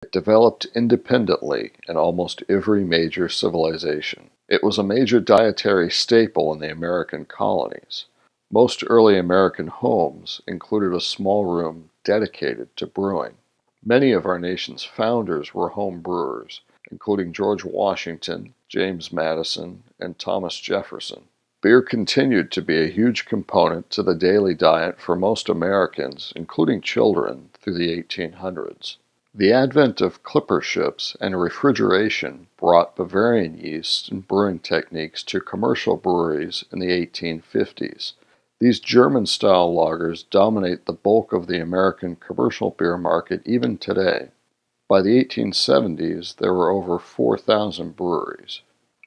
It developed independently in almost every major civilization. It was a major dietary staple in the American colonies. Most early American homes included a small room dedicated to brewing. Many of our nation's founders were home brewers, including George Washington, James Madison, and Thomas Jefferson. Beer continued to be a huge component to the daily diet for most Americans, including children, through the 1800s. The advent of clipper ships and refrigeration brought Bavarian yeasts and brewing techniques to commercial breweries in the 1850s. These German-style lagers dominate the bulk of the American commercial beer market even today. By the 1870s, there were over 4,000 breweries.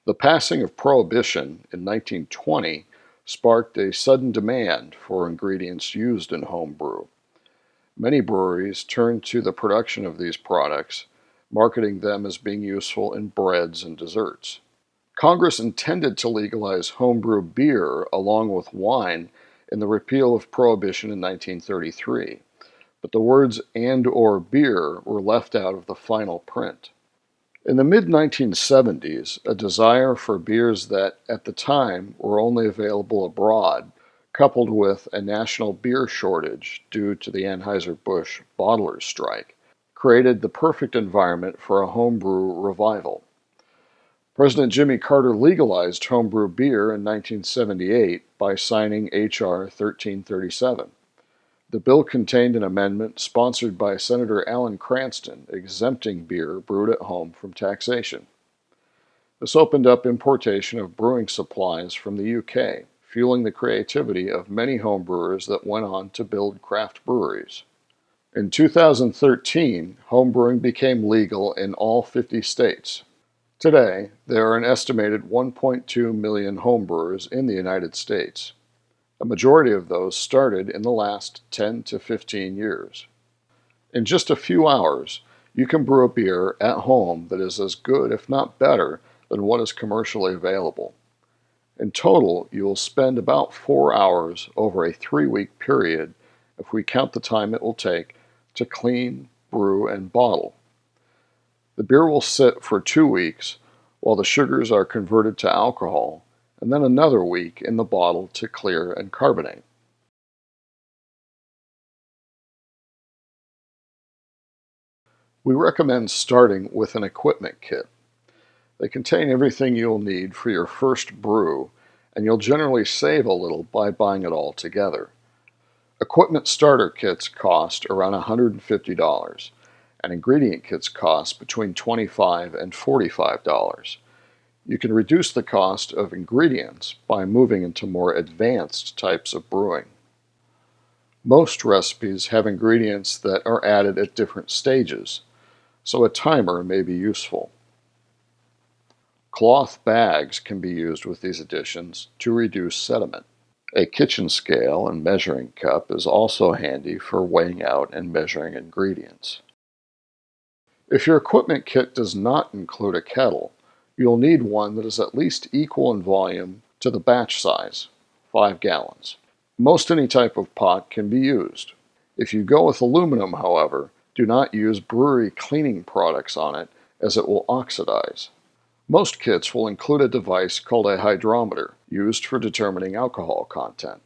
The passing of Prohibition in 1920 sparked a sudden demand for ingredients used in home brew. Many breweries turned to the production of these products, marketing them as being useful in breads and desserts. Congress intended to legalize homebrew beer along with wine in the repeal of Prohibition in 1933, but the words "and/or beer" were left out of the final print. In the mid-1970s, a desire for beers that, at the time, were only available abroad, coupled with a national beer shortage due to the Anheuser-Busch bottlers' strike, created the perfect environment for a homebrew revival. President Jimmy Carter legalized homebrew beer in 1978 by signing H.R. 1337. The bill contained an amendment sponsored by Senator Alan Cranston exempting beer brewed at home from taxation. This opened up importation of brewing supplies from the UK, fueling the creativity of many homebrewers that went on to build craft breweries. In 2013, homebrewing became legal in all 50 states. Today, there are an estimated 1.2 million homebrewers in the United States. A majority of those started in the last 10 to 15 years. In just a few hours, you can brew a beer at home that is as good, if not better, than what is commercially available. In total, you will spend about 4 hours over a 3-week period if we count the time it will take to clean, brew, and bottle. The beer will sit for 2 weeks while the sugars are converted to alcohol, and then another week in the bottle to clear and carbonate. We recommend starting with an equipment kit. They contain everything you'll need for your first brew, and you'll generally save a little by buying it all together. Equipment starter kits cost around $150, and ingredient kits cost between $25 and $45. You can reduce the cost of ingredients by moving into more advanced types of brewing. Most recipes have ingredients that are added at different stages, so a timer may be useful. Cloth bags can be used with these additions to reduce sediment. A kitchen scale and measuring cup is also handy for weighing out and measuring ingredients. If your equipment kit does not include a kettle, you'll need one that is at least equal in volume to the batch size, 5 gallons. Most any type of pot can be used. If you go with aluminum, however, do not use brewery cleaning products on it as it will oxidize. Most kits will include a device called a hydrometer, used for determining alcohol content.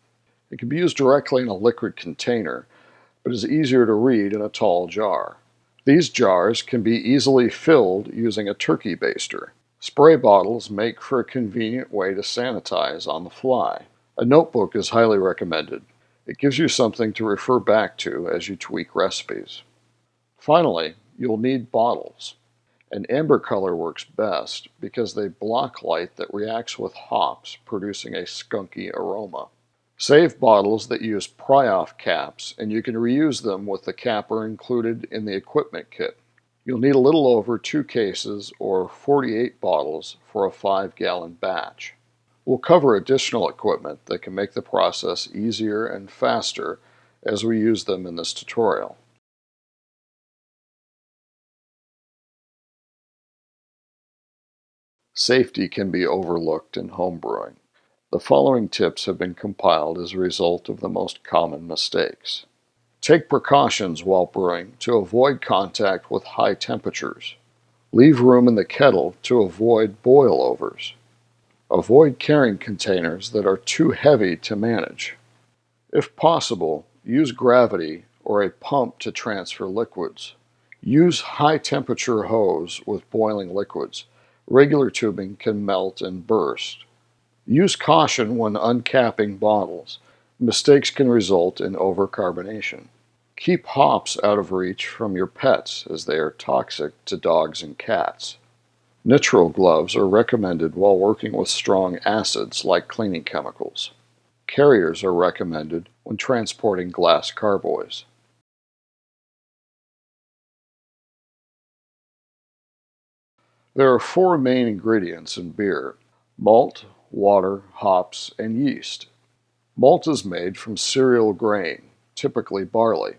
It can be used directly in a liquid container, but is easier to read in a tall jar. These jars can be easily filled using a turkey baster. Spray bottles make for a convenient way to sanitize on the fly. A notebook is highly recommended. It gives you something to refer back to as you tweak recipes. Finally, you'll need bottles. An amber color works best because they block light that reacts with hops, producing a skunky aroma. Save bottles that use pry-off caps, and you can reuse them with the capper included in the equipment kit. You'll need a little over 2 cases or 48 bottles for a 5-gallon batch. We'll cover additional equipment that can make the process easier and faster as we use them in this tutorial. Safety can be overlooked in homebrewing. The following tips have been compiled as a result of the most common mistakes. Take precautions while brewing to avoid contact with high temperatures. Leave room in the kettle to avoid boilovers. Avoid carrying containers that are too heavy to manage. If possible, use gravity or a pump to transfer liquids. Use high-temperature hose with boiling liquids. Regular tubing can melt and burst. Use caution when uncapping bottles. Mistakes can result in overcarbonation. Keep hops out of reach from your pets as they are toxic to dogs and cats. Nitrile gloves are recommended while working with strong acids like cleaning chemicals. Carriers are recommended when transporting glass carboys. There are four main ingredients in beer: malt, water, hops, and yeast. Malt is made from cereal grain, typically barley.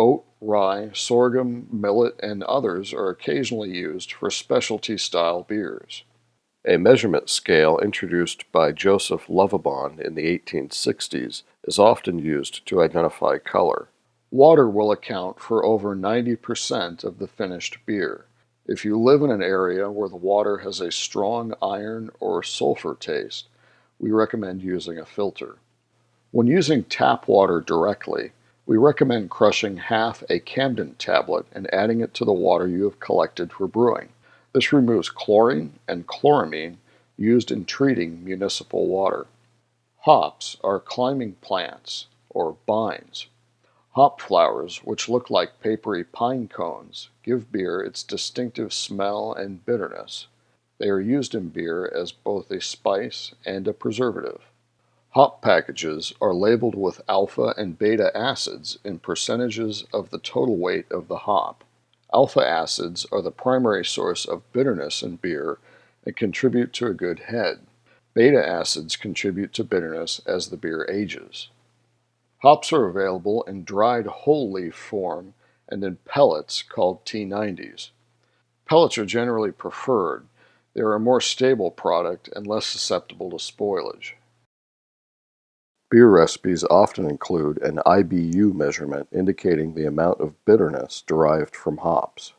Oat, rye, sorghum, millet, and others are occasionally used for specialty-style beers. A measurement scale introduced by Joseph Lovibond in the 1860s is often used to identify color. Water will account for over 90% of the finished beer. If you live in an area where the water has a strong iron or sulfur taste, we recommend using a filter. When using tap water directly, we recommend crushing half a Camden tablet and adding it to the water you have collected for brewing. This removes chlorine and chloramine used in treating municipal water. Hops are climbing plants, or bines. Hop flowers, which look like papery pine cones, give beer its distinctive smell and bitterness. They are used in beer as both a spice and a preservative. Hop packages are labeled with alpha and beta acids in percentages of the total weight of the hop. Alpha acids are the primary source of bitterness in beer and contribute to a good head. Beta acids contribute to bitterness as the beer ages. Hops are available in dried whole leaf form and in pellets called T90s. Pellets are generally preferred. They are a more stable product and less susceptible to spoilage. Beer recipes often include an IBU measurement indicating the amount of bitterness derived from hops.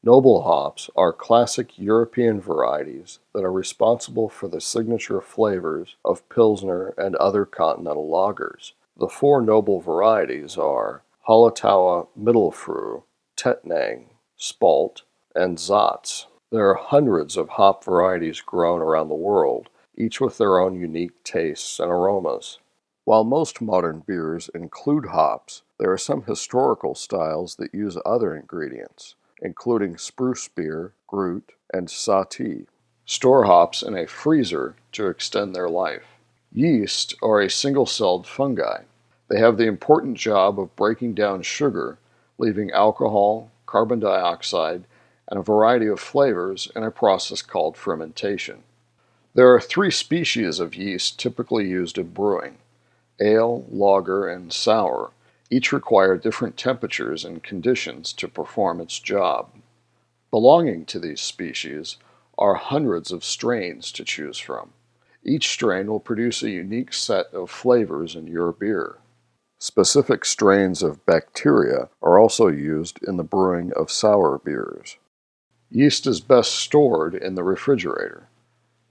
Noble hops are classic European varieties that are responsible for the signature flavors of Pilsner and other continental lagers. The four noble varieties are Hallertauer Mittelfrüh, Tettnang, Spalt, and Satz. There are hundreds of hop varieties grown around the world, each with their own unique tastes and aromas. While most modern beers include hops, there are some historical styles that use other ingredients, including spruce beer, Grüt, and Sahti. Store hops in a freezer to extend their life. Yeast are a single-celled fungi. They have the important job of breaking down sugar, leaving alcohol, carbon dioxide, and a variety of flavors in a process called fermentation. There are three species of yeast typically used in brewing: ale, lager, and sour. Each require different temperatures and conditions to perform its job. Belonging to these species are hundreds of strains to choose from. Each strain will produce a unique set of flavors in your beer. Specific strains of bacteria are also used in the brewing of sour beers. Yeast is best stored in the refrigerator.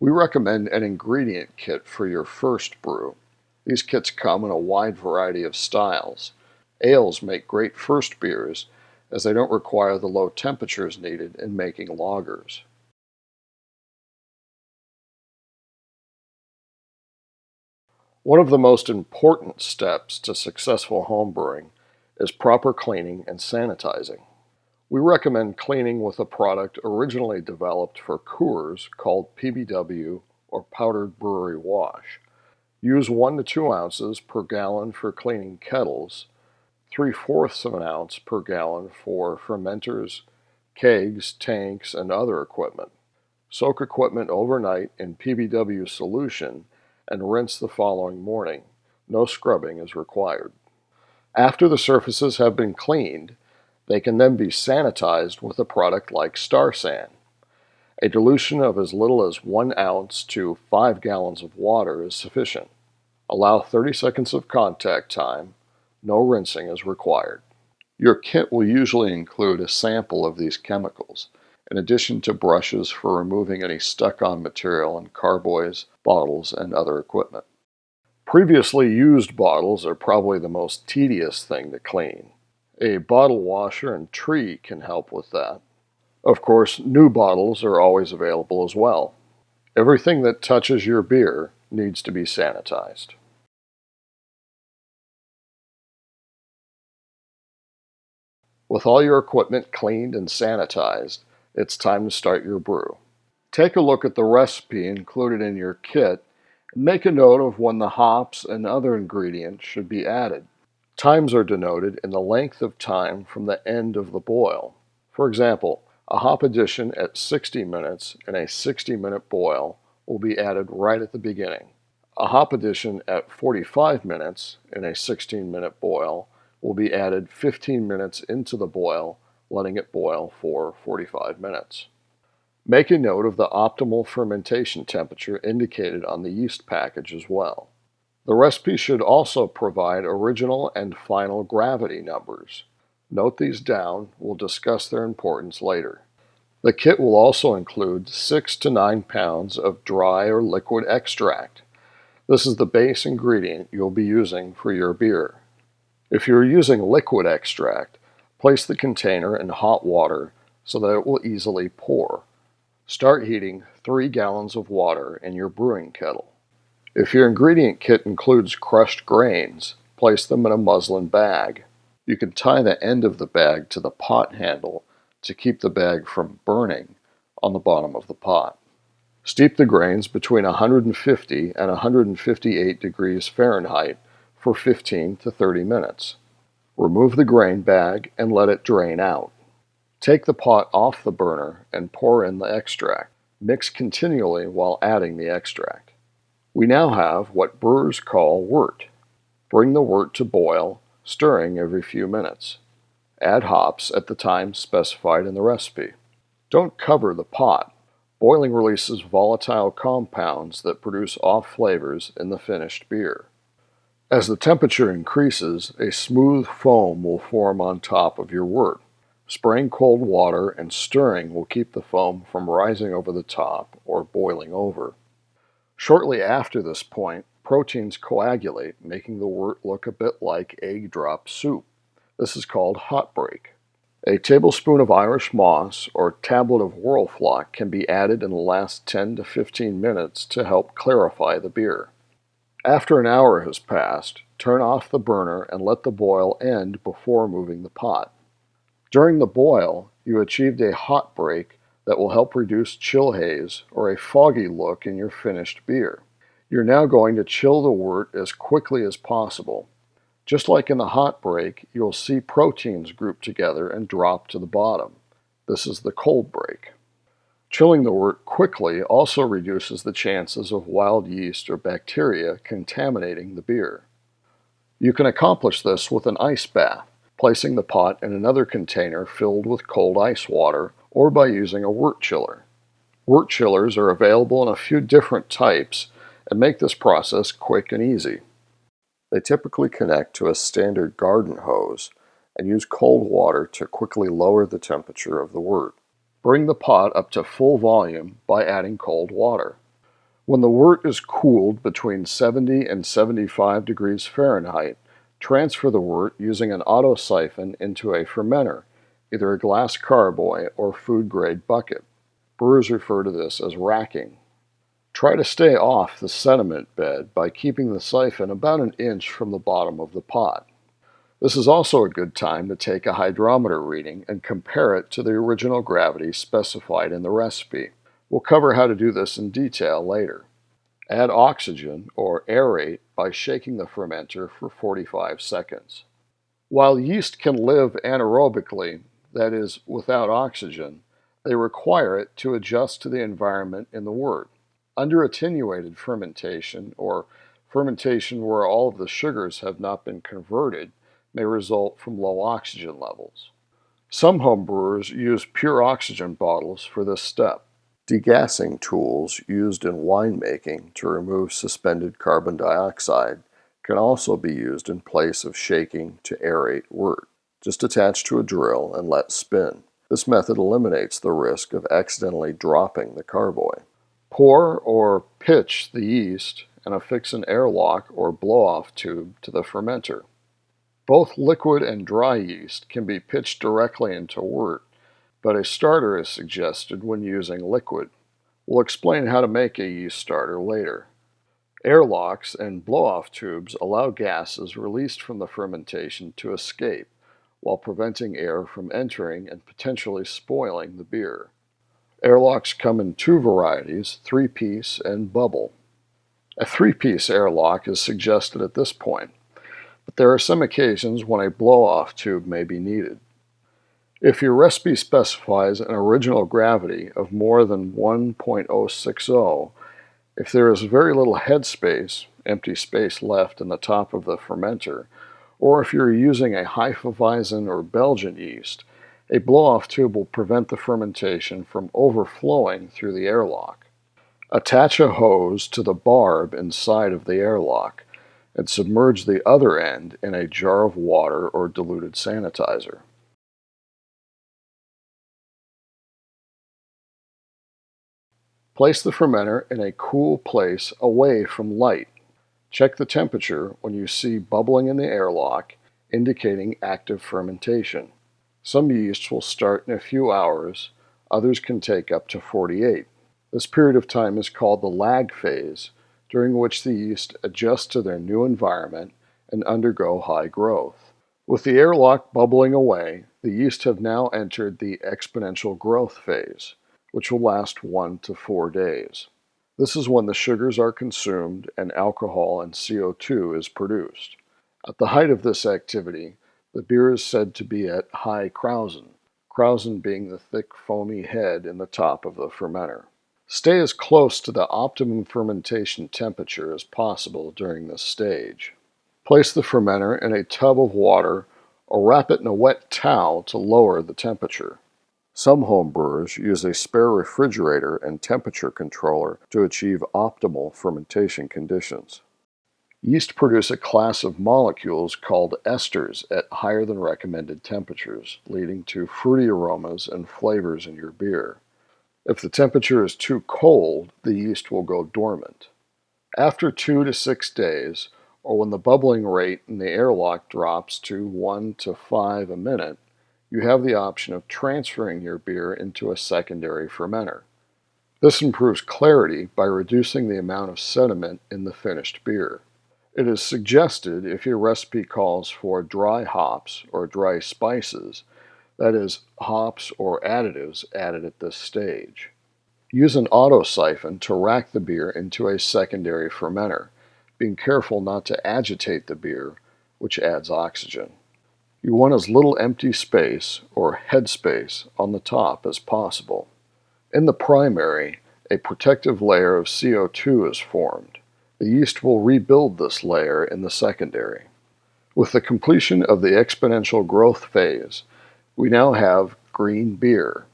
We recommend an ingredient kit for your first brew. These kits come in a wide variety of styles. Ales make great first beers as they don't require the low temperatures needed in making lagers. One of the most important steps to successful homebrewing is proper cleaning and sanitizing. We recommend cleaning with a product originally developed for Coors called PBW, or powdered brewery wash. Use 1 to 2 ounces per gallon for cleaning kettles, 3/4 of an ounce per gallon for fermenters, kegs, tanks, and other equipment. Soak equipment overnight in PBW solution and rinse the following morning. No scrubbing is required. After the surfaces have been cleaned, they can then be sanitized with a product like Star San. A dilution of as little as 1 ounce to 5 gallons of water is sufficient. Allow 30 seconds of contact time, No rinsing is required. Your kit will usually include a sample of these chemicals, in addition to brushes for removing any stuck-on material in carboys, bottles, and other equipment. Previously used bottles are probably the most tedious thing to clean. A bottle washer and tree can help with that. Of course, new bottles are always available as well. Everything that touches your beer needs to be sanitized. With all your equipment cleaned and sanitized, it's time to start your brew. Take a look at the recipe included in your kit and make a note of when the hops and other ingredients should be added. Times are denoted in the length of time from the end of the boil. For example, a hop addition at 60 minutes in a 60-minute boil will be added right at the beginning. A hop addition at 45 minutes in a 16-minute boil will be added 15 minutes into the boil, letting it boil for 45 minutes. Make a note of the optimal fermentation temperature indicated on the yeast package as well. The recipe should also provide original and final gravity numbers. Note these down, we'll discuss their importance later. The kit will also include 6 to 9 pounds of dry or liquid extract. This is the base ingredient you'll be using for your beer. If you're using liquid extract, place the container in hot water so that it will easily pour. Start heating 3 gallons of water in your brewing kettle. If your ingredient kit includes crushed grains, place them in a muslin bag. You can tie the end of the bag to the pot handle to keep the bag from burning on the bottom of the pot. Steep the grains between 150 and 158 degrees Fahrenheit for 15 to 30 minutes. Remove the grain bag and let it drain out. Take the pot off the burner and pour in the extract. Mix continually while adding the extract. We now have what brewers call wort. Bring the wort to boil, stirring every few minutes. Add hops at the time specified in the recipe. Don't cover the pot. Boiling releases volatile compounds that produce off flavors in the finished beer. As the temperature increases, a smooth foam will form on top of your wort. Spraying cold water and stirring will keep the foam from rising over the top or boiling over. Shortly after this point, proteins coagulate, making the wort look a bit like egg drop soup. This is called hot break. A tablespoon of Irish moss or tablet of whirlfloc can be added in the last 10 to 15 minutes to help clarify the beer. After an hour has passed, turn off the burner and let the boil end before moving the pot. During the boil, you achieved a hot break that will help reduce chill haze or a foggy look in your finished beer. You're now going to chill the wort as quickly as possible. Just like in the hot break, you'll see proteins group together and drop to the bottom. This is the cold break. Chilling the wort quickly also reduces the chances of wild yeast or bacteria contaminating the beer. You can accomplish this with an ice bath, placing the pot in another container filled with cold ice water, or by using a wort chiller. Wort chillers are available in a few different types and make this process quick and easy. They typically connect to a standard garden hose and use cold water to quickly lower the temperature of the wort. Bring the pot up to full volume by adding cold water. When the wort is cooled between 70 and 75 degrees Fahrenheit, transfer the wort using an auto siphon into a fermenter, either a glass carboy or food-grade bucket. Brewers refer to this as racking. Try to stay off the sediment bed by keeping the siphon about an inch from the bottom of the pot. This is also a good time to take a hydrometer reading and compare it to the original gravity specified in the recipe. We'll cover how to do this in detail later. Add oxygen or aerate by shaking the fermenter for 45 seconds. While yeast can live anaerobically, that is, without oxygen, they require it to adjust to the environment in the wort. Under-attenuated fermentation, or fermentation where all of the sugars have not been converted, may result from low oxygen levels. Some home brewers use pure oxygen bottles for this step. Degassing tools used in winemaking to remove suspended carbon dioxide can also be used in place of shaking to aerate wort. Just attach to a drill and let spin. This method eliminates the risk of accidentally dropping the carboy. Pour or pitch the yeast and affix an airlock or blow-off tube to the fermenter. Both liquid and dry yeast can be pitched directly into wort, but a starter is suggested when using liquid. We'll explain how to make a yeast starter later. Airlocks and blow-off tubes allow gases released from the fermentation to escape, while preventing air from entering and potentially spoiling the beer. Airlocks come in two varieties, three-piece and bubble. A three-piece airlock is suggested at this point, but there are some occasions when a blow-off tube may be needed. If your recipe specifies an original gravity of more than 1.060, if there is very little headspace, empty space left in the top of the fermenter, or if you're using a Hefeweizen or Belgian yeast, a blow-off tube will prevent the fermentation from overflowing through the airlock. Attach a hose to the barb inside of the airlock and submerge the other end in a jar of water or diluted sanitizer. Place the fermenter in a cool place away from light. Check the temperature when you see bubbling in the airlock, indicating active fermentation. Some yeasts will start in a few hours, others can take up to 48. This period of time is called the lag phase, during which the yeast adjust to their new environment and undergo high growth. With the airlock bubbling away, the yeast have now entered the exponential growth phase, which will last 1 to 4 days. This is when the sugars are consumed and alcohol and CO2 is produced. At the height of this activity, the beer is said to be at high krausen, krausen being the thick foamy head in the top of the fermenter. Stay as close to the optimum fermentation temperature as possible during this stage. Place the fermenter in a tub of water or wrap it in a wet towel to lower the temperature. Some homebrewers use a spare refrigerator and temperature controller to achieve optimal fermentation conditions. Yeast produce a class of molecules called esters at higher than recommended temperatures, leading to fruity aromas and flavors in your beer. If the temperature is too cold, the yeast will go dormant. After 2 to 6 days, or when the bubbling rate in the airlock drops to 1 to 5 a minute, you have the option of transferring your beer into a secondary fermenter. This improves clarity by reducing the amount of sediment in the finished beer. It is suggested if your recipe calls for dry hops or dry spices, that is, hops or additives added at this stage. Use an auto-siphon to rack the beer into a secondary fermenter, being careful not to agitate the beer, which adds oxygen. You want as little empty space, or head space, on the top as possible. In the primary, a protective layer of CO2 is formed. The yeast will rebuild this layer in the secondary. With the completion of the exponential growth phase, we now have green beer.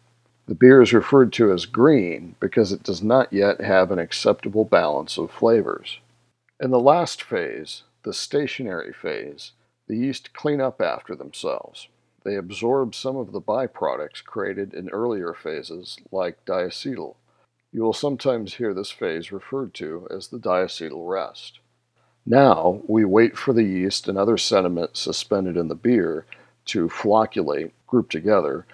The beer is referred to as green because it does not yet have an acceptable balance of flavors. In the last phase, the stationary phase, the yeast clean up after themselves. They absorb some of the byproducts created in earlier phases, like diacetyl. You will sometimes hear this phase referred to as the diacetyl rest. Now, we wait for the yeast and other sediment suspended in the beer to flocculate, group together,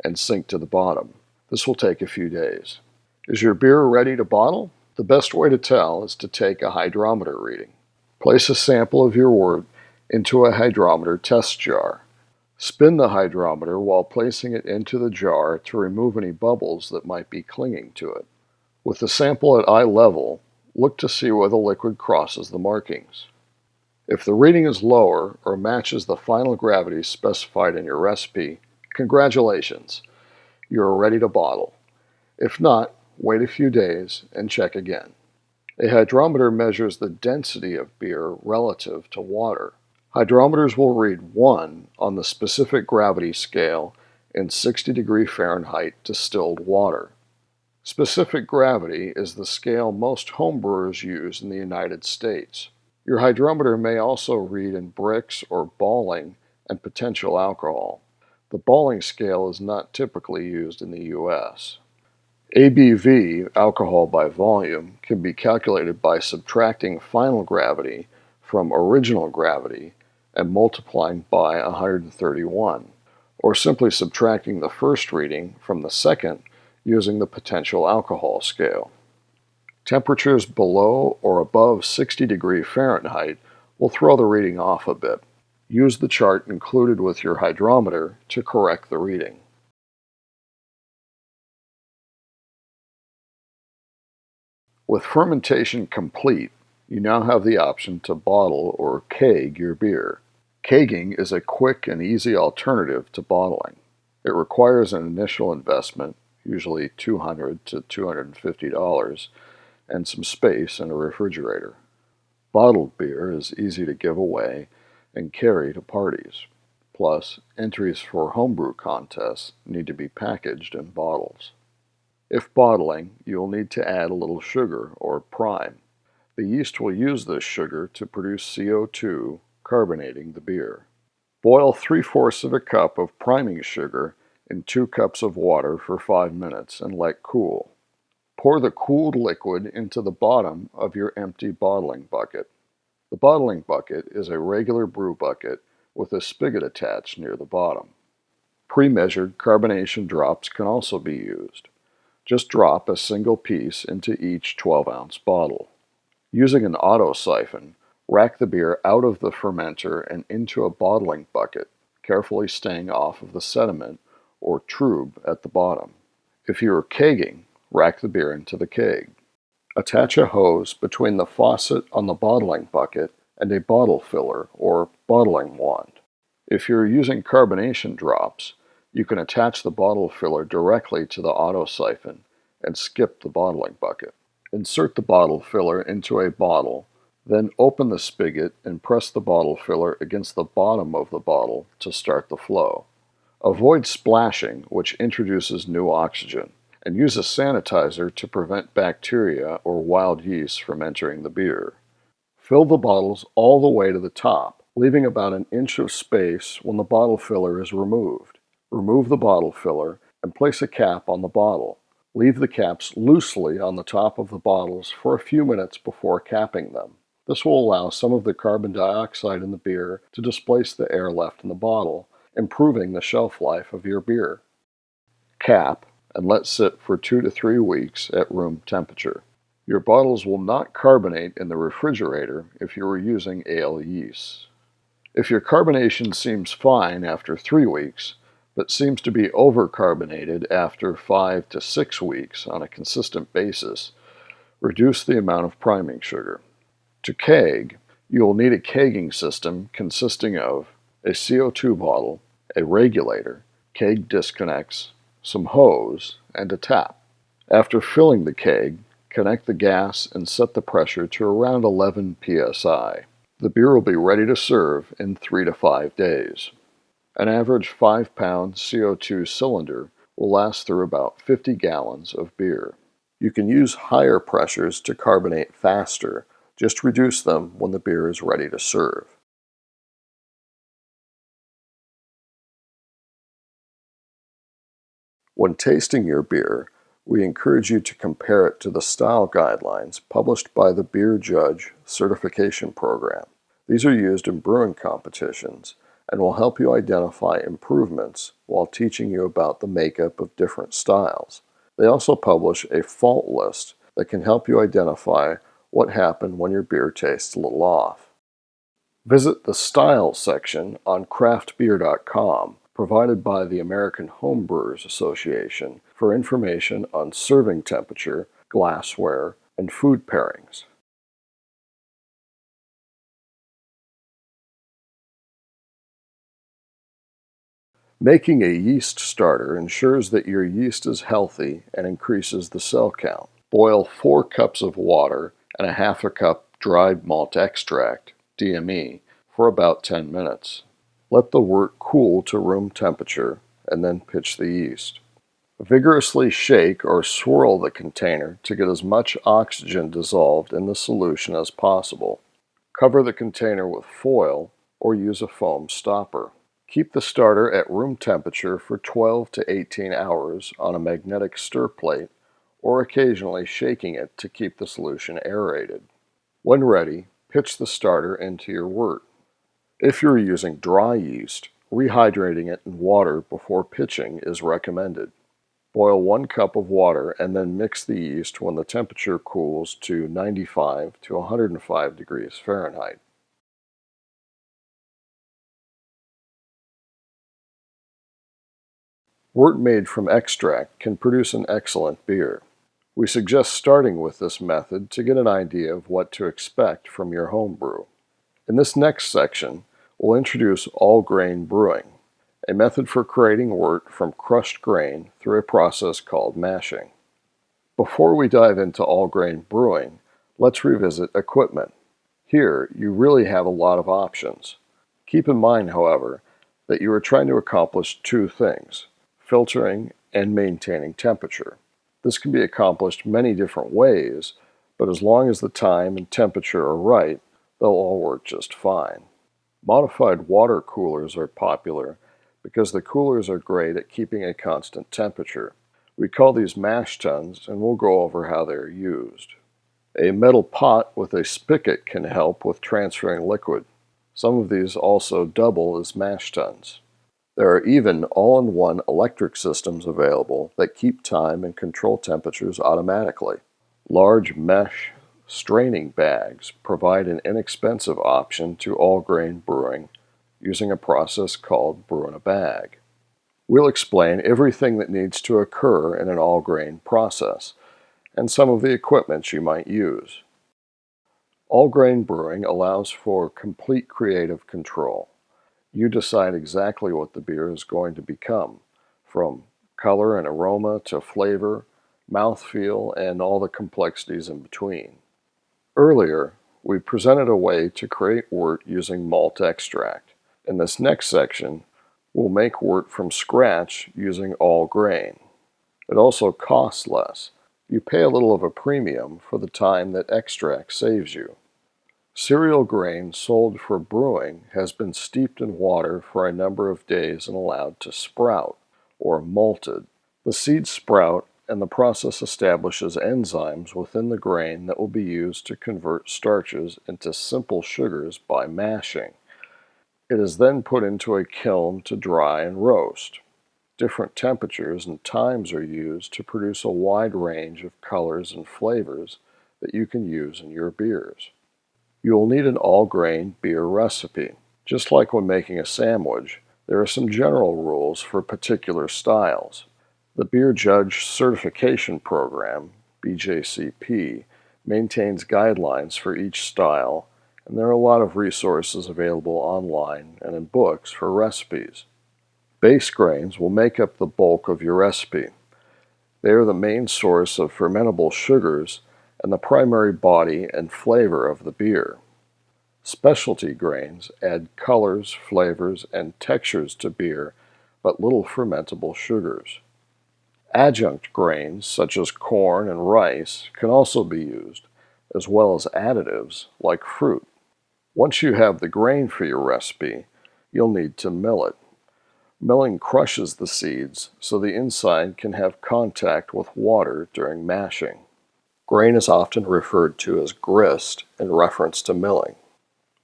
and sink to the bottom. This will take a few days. Is your beer ready to bottle? The best way to tell is to take a hydrometer reading. Place a sample of your wort into a hydrometer test jar. Spin the hydrometer while placing it into the jar to remove any bubbles that might be clinging to it. With the sample at eye level, look to see where the liquid crosses the markings. If the reading is lower or matches the final gravity specified in your recipe, congratulations, you are ready to bottle. If not, wait a few days and check again. A hydrometer measures the density of beer relative to water. Hydrometers will read 1 on the specific gravity scale in 60 Fahrenheit distilled water. Specific gravity is the scale most homebrewers use in the United States. Your hydrometer may also read in Brix or Balling and potential alcohol. The Balling scale is not typically used in the U.S. ABV, alcohol by volume, can be calculated by subtracting final gravity from original gravity and multiplying by 131, or simply subtracting the first reading from the second using the potential alcohol scale. Temperatures below or above 60 Fahrenheit will throw the reading off a bit. Use the chart included with your hydrometer to correct the reading. With fermentation complete, you now have the option to bottle or keg your beer. Kegging is a quick and easy alternative to bottling. It requires an initial investment, usually $200 to $250, and some space in a refrigerator. Bottled beer is easy to give away and carry to parties. Plus, entries for homebrew contests need to be packaged in bottles. If bottling, you will need to add a little sugar or prime. The yeast will use this sugar to produce CO2, carbonating the beer. Boil 3/4 of a cup of priming sugar in 2 cups of water for 5 minutes and let cool. Pour the cooled liquid into the bottom of your empty bottling bucket. The bottling bucket is a regular brew bucket with a spigot attached near the bottom. Pre-measured carbonation drops can also be used. Just drop a single piece into each 12-ounce bottle. Using an auto siphon, rack the beer out of the fermenter and into a bottling bucket, carefully staying off of the sediment or trub at the bottom. If you are kegging, rack the beer into the keg. Attach a hose between the faucet on the bottling bucket and a bottle filler or bottling wand. If you're using carbonation drops, you can attach the bottle filler directly to the auto siphon and skip the bottling bucket. Insert the bottle filler into a bottle, then open the spigot and press the bottle filler against the bottom of the bottle to start the flow. Avoid splashing, which introduces new oxygen, and use a sanitizer to prevent bacteria or wild yeast from entering the beer. Fill the bottles all the way to the top, leaving about an inch of space when the bottle filler is removed. Remove the bottle filler and place a cap on the bottle. Leave the caps loosely on the top of the bottles for a few minutes before capping them. This will allow some of the carbon dioxide in the beer to displace the air left in the bottle, improving the shelf life of your beer. Cap and let sit for 2 to 3 weeks at room temperature. Your bottles will not carbonate in the refrigerator if you are using ale yeast. If your carbonation seems fine after 3 weeks, but seems to be overcarbonated after 5 to 6 weeks on a consistent basis, reduce the amount of priming sugar. To keg, you will need a kegging system consisting of a CO2 bottle, a regulator, keg disconnects, some hose, and a tap. After filling the keg, connect the gas and set the pressure to around 11 psi. The beer will be ready to serve in 3 to 5 days. An average 5-pound CO2 cylinder will last through about 50 gallons of beer. You can use higher pressures to carbonate faster, just reduce them when the beer is ready to serve. When tasting your beer, we encourage you to compare it to the style guidelines published by the Beer Judge Certification Program. These are used in brewing competitions and will help you identify improvements while teaching you about the makeup of different styles. They also publish a fault list that can help you identify what happened when your beer tastes a little off. Visit the Style section on craftbeer.com, provided by the American Homebrewers Association, for information on serving temperature, glassware, and food pairings. Making a yeast starter ensures that your yeast is healthy and increases the cell count. Boil 4 cups of water and a half a cup dried malt extract, DME, for about 10 minutes. Let the wort cool to room temperature and then pitch the yeast. Vigorously shake or swirl the container to get as much oxygen dissolved in the solution as possible. Cover the container with foil or use a foam stopper. Keep the starter at room temperature for 12 to 18 hours on a magnetic stir plate or occasionally shaking it to keep the solution aerated. When ready, pitch the starter into your wort. If you're using dry yeast, rehydrating it in water before pitching is recommended. Boil 1 cup of water and then mix the yeast when the temperature cools to 95 to 105 degrees Fahrenheit. Wort made from extract can produce an excellent beer. We suggest starting with this method to get an idea of what to expect from your home brew. In this next section, we'll introduce all-grain brewing, a method for creating wort from crushed grain through a process called mashing. Before we dive into all-grain brewing, let's revisit equipment. Here, you really have a lot of options. Keep in mind, however, that you are trying to accomplish 2 things: filtering and maintaining temperature. This can be accomplished many different ways, but as long as the time and temperature are right, they'll all work just fine. Modified water coolers are popular because the coolers are great at keeping a constant temperature. We call these mash tuns, and we'll go over how they are used. A metal pot with a spigot can help with transferring liquid. Some of these also double as mash tuns. There are even all-in-one electric systems available that keep time and control temperatures automatically. Large mesh straining bags provide an inexpensive option to all-grain brewing using a process called brew in a bag. We'll explain everything that needs to occur in an all-grain process and some of the equipment you might use. All-grain brewing allows for complete creative control. You decide exactly what the beer is going to become, from color and aroma to flavor, mouthfeel, and all the complexities in between. Earlier, we presented a way to create wort using malt extract. In this next section, we'll make wort from scratch using all grain. It also costs less. You pay a little of a premium for the time that extract saves you. Cereal grain sold for brewing has been steeped in water for a number of days and allowed to sprout, or malted. The seeds sprout, and the process establishes enzymes within the grain that will be used to convert starches into simple sugars by mashing. It is then put into a kiln to dry and roast. Different temperatures and times are used to produce a wide range of colors and flavors that you can use in your beers. You will need an all-grain beer recipe. Just like when making a sandwich, there are some general rules for particular styles. The Beer Judge Certification Program, BJCP, maintains guidelines for each style, and there are a lot of resources available online and in books for recipes. Base grains will make up the bulk of your recipe. They are the main source of fermentable sugars and the primary body and flavor of the beer. Specialty grains add colors, flavors, and textures to beer, but little fermentable sugars. Adjunct grains, such as corn and rice, can also be used, as well as additives like fruit. Once you have the grain for your recipe, you'll need to mill it. Milling crushes the seeds so the inside can have contact with water during mashing. Grain is often referred to as grist in reference to milling.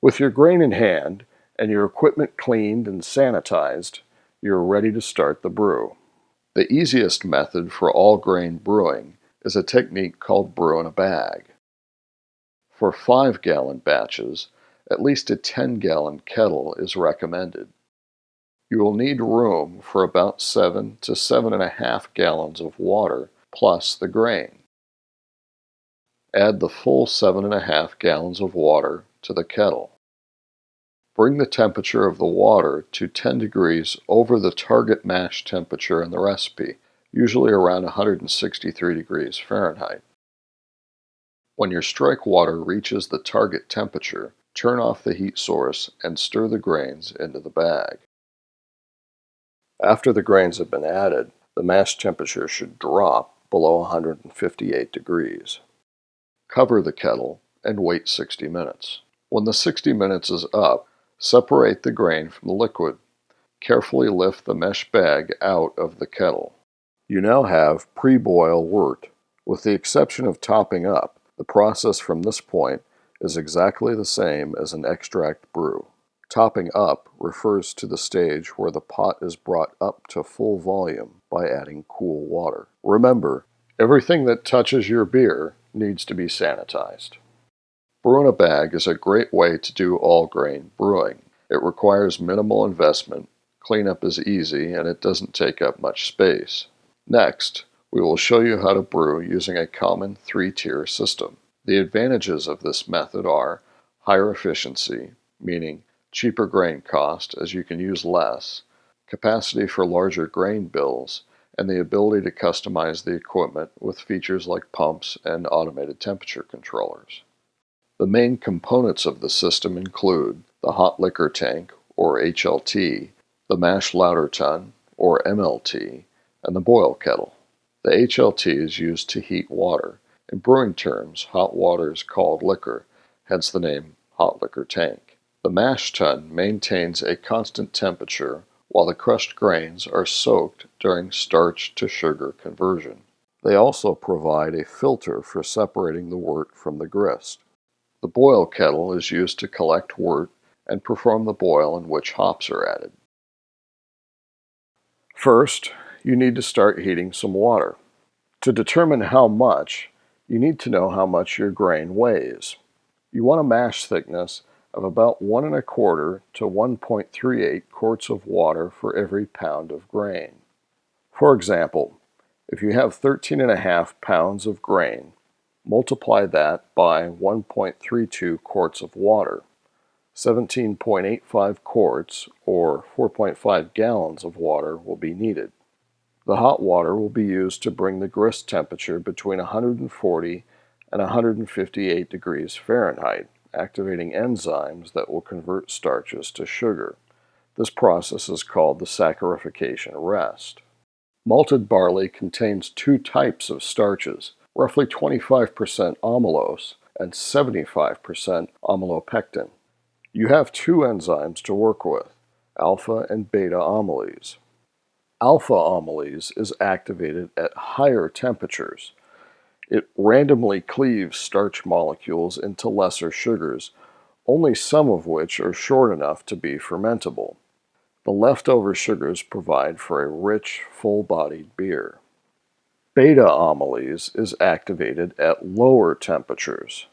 With your grain in hand and your equipment cleaned and sanitized, you're ready to start the brew. The easiest method for all-grain brewing is a technique called brew in a bag. For 5-gallon batches, at least a 10-gallon kettle is recommended. You will need room for about 7 to 7.5 gallons of water plus the grain. Add the full 7.5 gallons of water to the kettle. Bring the temperature of the water to 10 degrees over the target mash temperature in the recipe, usually around 163 degrees Fahrenheit. When your strike water reaches the target temperature, turn off the heat source and stir the grains into the bag. After the grains have been added, the mash temperature should drop below 158 degrees. Cover the kettle and wait 60 minutes. When the 60 minutes is up, separate the grain from the liquid. Carefully lift the mesh bag out of the kettle. You now have pre-boil wort. With the exception of topping up, the process from this point is exactly the same as an extract brew. Topping up refers to the stage where the pot is brought up to full volume by adding cool water. Remember, everything that touches your beer needs to be sanitized. Brew in a bag is a great way to do all grain brewing. It requires minimal investment, cleanup is easy, and it doesn't take up much space. Next, we will show you how to brew using a common 3-tier system. The advantages of this method are higher efficiency, meaning cheaper grain cost as you can use less, capacity for larger grain bills, and the ability to customize the equipment with features like pumps and automated temperature controllers. The main components of the system include the hot liquor tank, or HLT, the mash lauter tun, or MLT, and the boil kettle. The HLT is used to heat water. In brewing terms, hot water is called liquor, hence the name hot liquor tank. The mash tun maintains a constant temperature while the crushed grains are soaked during starch to sugar conversion. They also provide a filter for separating the wort from the grist. The boil kettle is used to collect wort and perform the boil in which hops are added. First, you need to start heating some water. To determine how much, you need to know how much your grain weighs. You want a mash thickness of about 1 1/4 to 1.38 quarts of water for every pound of grain. For example, if you have 13.5 pounds of grain, multiply that by 1.32 quarts of water. 17.85 quarts, or 4.5 gallons of water will be needed. The hot water will be used to bring the grist temperature between 140 and 158 degrees Fahrenheit, activating enzymes that will convert starches to sugar. This process is called the saccharification rest. Malted barley contains 2 types of starches, roughly 25% amylose and 75% amylopectin. You have 2 enzymes to work with, alpha and beta amylase. Alpha amylase is activated at higher temperatures. It randomly cleaves starch molecules into lesser sugars, only some of which are short enough to be fermentable. The leftover sugars provide for a rich, full-bodied beer. Beta amylase is activated at lower temperatures.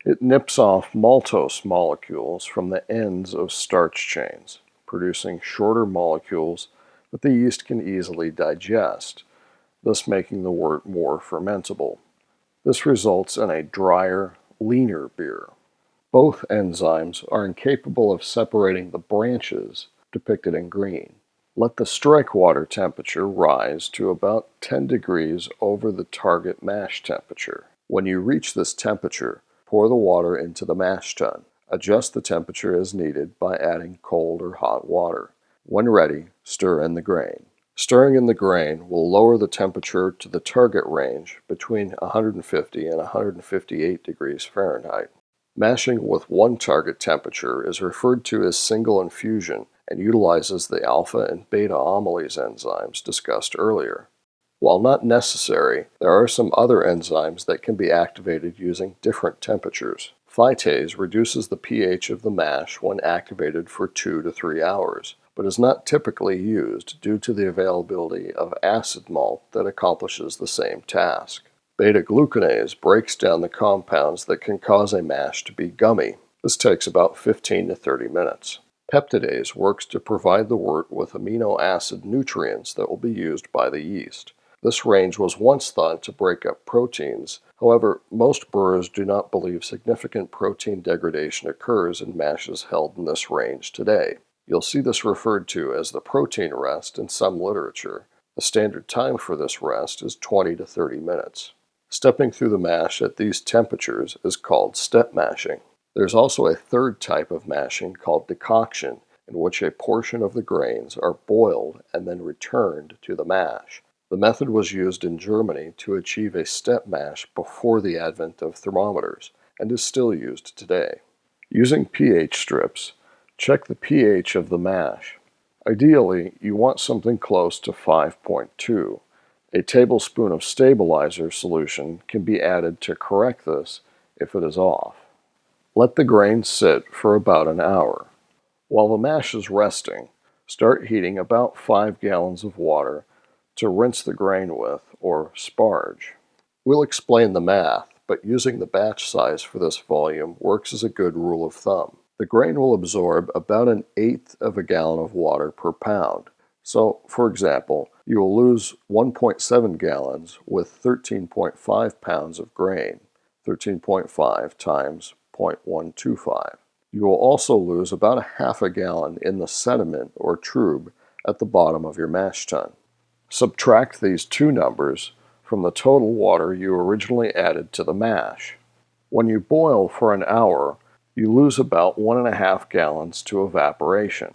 It nips off maltose molecules from the ends of starch chains, producing shorter molecules that the yeast can easily digest, thus making the wort more fermentable. This results in a drier, leaner beer. Both enzymes are incapable of separating the branches depicted in green. Let the strike water temperature rise to about 10 degrees over the target mash temperature. When you reach this temperature, pour the water into the mash tun. Adjust the temperature as needed by adding cold or hot water. When ready, stir in the grain. Stirring in the grain will lower the temperature to the target range between 150 and 158 degrees Fahrenheit. Mashing with one target temperature is referred to as single infusion and utilizes the alpha and beta amylase enzymes discussed earlier. While not necessary, there are some other enzymes that can be activated using different temperatures. Phytase reduces the pH of the mash when activated for 2 to 3 hours, but is not typically used due to the availability of acid malt that accomplishes the same task. Beta-glucanase breaks down the compounds that can cause a mash to be gummy. This takes about 15 to 30 minutes. Peptidase works to provide the wort with amino acid nutrients that will be used by the yeast. This range was once thought to break up proteins. However, most brewers do not believe significant protein degradation occurs in mashes held in this range today. You'll see this referred to as the protein rest in some literature. The standard time for this rest is 20 to 30 minutes. Stepping through the mash at these temperatures is called step mashing. There's also a third type of mashing called decoction, in which a portion of the grains are boiled and then returned to the mash. The method was used in Germany to achieve a step mash before the advent of thermometers, and is still used today. Using pH strips, check the pH of the mash. Ideally, you want something close to 5.2. A tablespoon of stabilizer solution can be added to correct this if it is off. Let the grain sit for about an hour. While the mash is resting, start heating about 5 gallons of water to rinse the grain with, or sparge. We'll explain the math, but using the batch size for this volume works as a good rule of thumb. The grain will absorb about 1/8 of a gallon of water per pound. So, for example, you will lose 1.7 gallons with 13.5 pounds of grain, 13.5 times 0.125. You will also lose about a half a gallon in the sediment or trub at the bottom of your mash tun. Subtract these two numbers from the total water you originally added to the mash. When you boil for an hour, you lose about 1.5 gallons to evaporation.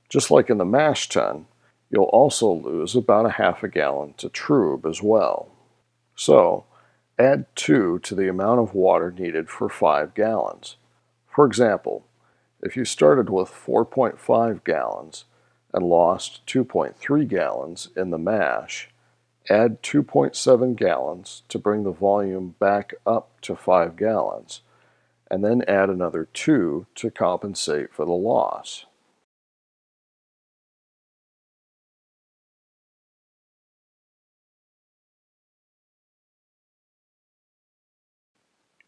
Just like in the mash tun, you'll also lose about a half a gallon to trub as well. So, add 2 to the amount of water needed for 5 gallons. For example, if you started with 4.5 gallons and lost 2.3 gallons in the mash, add 2.7 gallons to bring the volume back up to 5 gallons, and then add another 2 to compensate for the loss.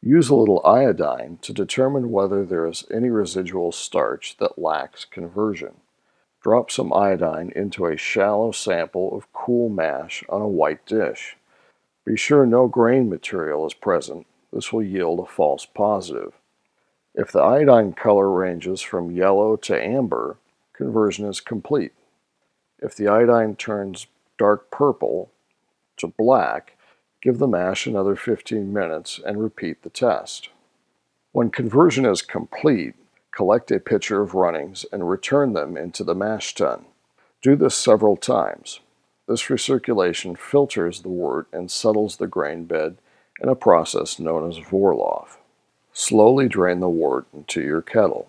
Use a little iodine to determine whether there is any residual starch that lacks conversion. Drop some iodine into a shallow sample of cool mash on a white dish. Be sure no grain material is present. This will yield a false positive. If the iodine color ranges from yellow to amber, conversion is complete. If the iodine turns dark purple to black, give the mash another 15 minutes and repeat the test. When conversion is complete, collect a pitcher of runnings and return them into the mash tun. Do this several times. This recirculation filters the wort and settles the grain bed in a process known as Vorlauf. Slowly drain the wort into your kettle.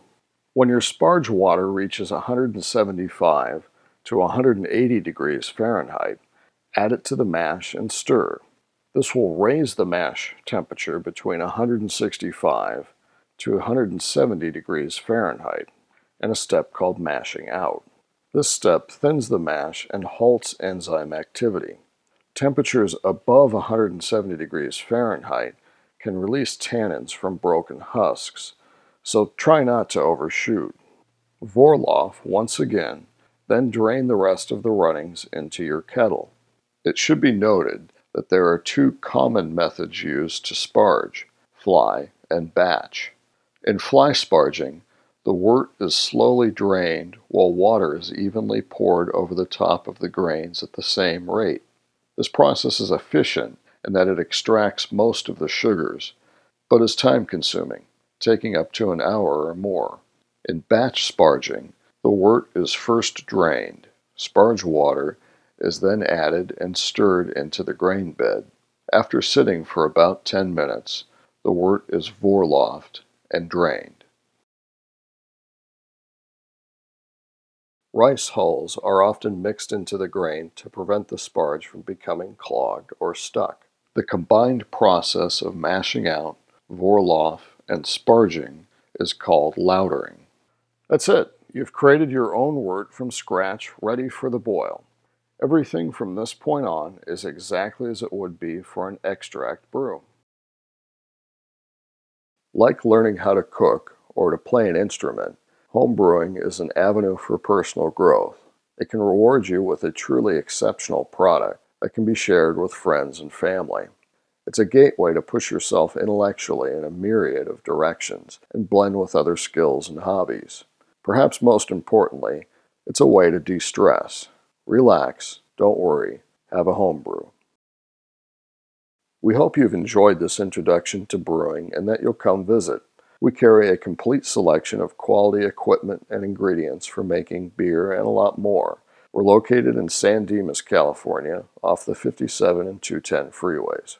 When your sparge water reaches 175 to 180 degrees Fahrenheit, add it to the mash and stir. This will raise the mash temperature between 165 to 170 degrees Fahrenheit in a step called mashing out. This step thins the mash and halts enzyme activity. Temperatures above 170 degrees Fahrenheit can release tannins from broken husks, so try not to overshoot. Vorlauf once again, then drain the rest of the runnings into your kettle. It should be noted that there are two common methods used to sparge, fly and batch. In fly sparging, the wort is slowly drained while water is evenly poured over the top of the grains at the same rate. This process is efficient in that it extracts most of the sugars, but is time-consuming, taking up to an hour or more. In batch sparging, the wort is first drained. Sparge water is then added and stirred into the grain bed. After sitting for about 10 minutes, the wort is Vorlaufed and drained. Rice hulls are often mixed into the grain to prevent the sparge from becoming clogged or stuck. The combined process of mashing out, Vorlauf, and sparging is called lautering. That's it. You've created your own wort from scratch, ready for the boil. Everything from this point on is exactly as it would be for an extract brew. Like learning how to cook or to play an instrument, home brewing is an avenue for personal growth. It can reward you with a truly exceptional product that can be shared with friends and family. It's a gateway to push yourself intellectually in a myriad of directions and blend with other skills and hobbies. Perhaps most importantly, it's a way to de-stress. Relax, don't worry, have a home brew. We hope you've enjoyed this introduction to brewing and that you'll come visit. We carry a complete selection of quality equipment and ingredients for making beer and a lot more. We're located in San Dimas, California, off the 57 and 210 freeways.